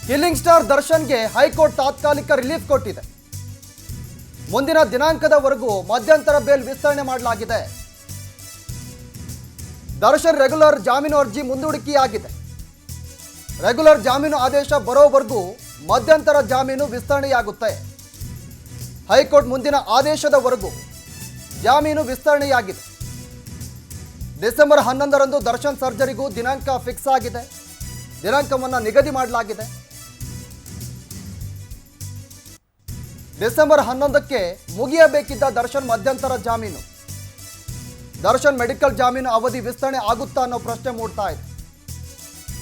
Killing star ದರ್ಶನ್ಗೆ high court ತಾತ್ಕಾಲಿಕ relief ಕೊಟ್ಟಿದೆ. ಮುಂದಿನ ದಿನಾಂಕದವರೆಗೂ ಮಧ್ಯಂತರ ಬೇಲ್ ವಿಸ್ತರಣೆ ಮಾಡಲಾಗಿದೆ. ದರ್ಶನ್ ರೆಗ್ಯುಲರ್ ಜಾಮೀನು ಅರ್ಜಿ ಮುಂದೂಡಿಕೆಯಾಗಿದೆ. ರೆಗ್ಯುಲರ್ ಜಾಮೀನು ಆದೇಶ ಬರೋವರೆಗೂ ಮಧ್ಯಂತರ ಜಾಮೀನು ವಿಸ್ತರಣೆಯಾಗುತ್ತೆ. ಹೈಕೋರ್ಟ್ ಮುಂದಿನ ಆದೇಶದವರೆಗೂ ಜಾಮೀನು ವಿಸ್ತರಣೆಯಾಗಿದೆ. ಡಿಸೆಂಬರ್ 11ರಂದು ದರ್ಶನ್ ಸರ್ಜರಿಗೂ ದಿನಾಂಕ ಫಿಕ್ಸ್ ಆಗಿದೆ. ದಿನಾಂಕವನ್ನು ನಿಗದಿ ಮಾಡಲಾಗಿದೆ. ಡಿಸೆಂಬರ್ 11ಕ್ಕೆ ಮುಗಿಯಬೇಕಿದ್ದ ದರ್ಶನ್ ಮಧ್ಯಂತರ ಜಾಮೀನು. ದರ್ಶನ್ ಮೆಡಿಕಲ್ ಜಾಮೀನು ಅವಧಿ ವಿಸ್ತರಣೆ ಆಗುತ್ತಾ ಅನ್ನೋ ಪ್ರಶ್ನೆ ಮೂಡ್ತಾ ಇದೆ.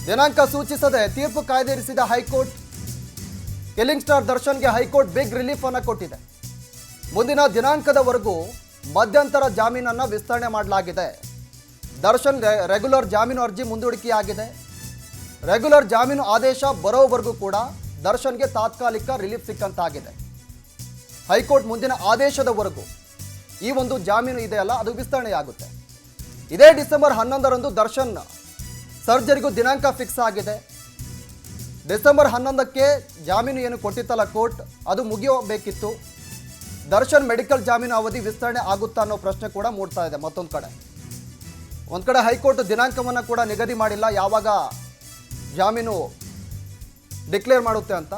ದಿನಾಂಕ ಸೂಚಿಸದೆ ತೀರ್ಪು ಕಾಯ್ದಿರಿಸಿದ ಹೈಕೋರ್ಟ್. ಕಿಲ್ಲಿಂಗ್ ಸ್ಟಾರ್ ದರ್ಶನ್ಗೆ ಹೈಕೋರ್ಟ್ ಬಿಗ್ ರಿಲೀಫ್ ಅನ್ನು ಕೊಟ್ಟಿದೆ. ಮುಂದಿನ ದಿನಾಂಕದವರೆಗೂ ಮಧ್ಯಂತರ ಜಾಮೀನನ್ನು ವಿಸ್ತರಣೆ ಮಾಡಲಾಗಿದೆ. ದರ್ಶನ್ ರೆಗ್ಯುಲರ್ ಜಾಮೀನು ಅರ್ಜಿ ಮುಂದೂಡಿಕೆಯಾಗಿದೆ. ರೆಗ್ಯುಲರ್ ಜಾಮೀನು ಆದೇಶ ಬರೋವರೆಗೂ ಕೂಡ ದರ್ಶನ್ಗೆ ತಾತ್ಕಾಲಿಕ ರಿಲೀಫ್ ಸಿಕ್ಕಂತಾಗಿದೆ. ಹೈಕೋರ್ಟ್ ಮುಂದಿನ ಆದೇಶದವರೆಗೂ ಈ ಒಂದು ಜಾಮೀನು ಇದೆಯಲ್ಲ ಅದು ವಿಸ್ತರಣೆಯಾಗುತ್ತೆ. ಇದೇ ಡಿಸೆಂಬರ್ 11ರಂದು ದರ್ಶನ್ ಸರ್ಜರಿಗೂ ದಿನಾಂಕ ಫಿಕ್ಸ್ ಆಗಿದೆ. ಡಿಸೆಂಬರ್ 11ಕ್ಕೆ ಜಾಮೀನು ಏನು ಕೊಟ್ಟಿತ್ತಲ್ಲ ಕೋರ್ಟ್, ಅದು ಮುಗಿಯಬೇಕಿತ್ತು. ದರ್ಶನ್ ಮೆಡಿಕಲ್ ಜಾಮೀನು ಅವಧಿ ವಿಸ್ತರಣೆ ಆಗುತ್ತಾ ಅನ್ನೋ ಪ್ರಶ್ನೆ ಕೂಡ ಮೂಡ್ತಾ ಇದೆ. ಮತ್ತೊಂದು ಕಡೆ ಹೈಕೋರ್ಟ್ ದಿನಾಂಕವನ್ನು ಕೂಡ ನಿಗದಿ ಮಾಡಿಲ್ಲ, ಯಾವಾಗ ಜಾಮೀನು ಡಿಕ್ಲೇರ್ ಮಾಡುತ್ತೆ ಅಂತ.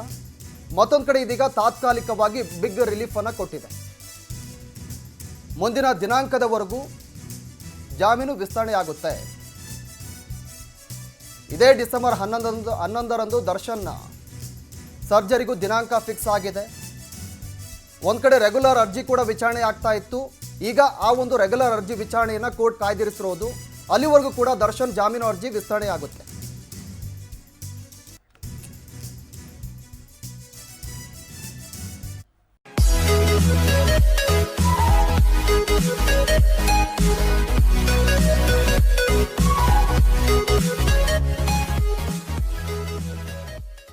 ಮತ್ತೊಂದು ಕಡೆ ಇದೀಗ ತಾತ್ಕಾಲಿಕವಾಗಿ ಬಿಗ್ ರಿಲೀಫ್ ಅನ್ನು ಕೊಟ್ಟಿದೆ. ಮುಂದಿನ ದಿನಾಂಕದವರೆಗೂ ಜಾಮೀನು ವಿಸ್ತರಣೆಯಾಗುತ್ತೆ. ಇದೇ ಡಿಸೆಂಬರ್ 11ರಂದು ದರ್ಶನ್ ಸರ್ಜರಿಗೂ ದಿನಾಂಕ ಫಿಕ್ಸ್ ಆಗಿದೆ. ಒಂದು ಕಡೆ ರೆಗ್ಯುಲರ್ ಅರ್ಜಿ ಕೂಡ ವಿಚಾರಣೆ ಆಗ್ತಾ ಇತ್ತು. ಈಗ ಆ ಒಂದು ರೆಗ್ಯುಲರ್ ಅರ್ಜಿ ವಿಚಾರಣೆಯನ್ನು ಕೋರ್ಟ್ ಕಾಯ್ದಿರಿಸಿರೋದು. ಅಲ್ಲಿವರೆಗೂ ಕೂಡ ದರ್ಶನ್ ಜಾಮೀನು ಅರ್ಜಿ ವಿಸ್ತರಣೆ ಆಗುತ್ತೆ.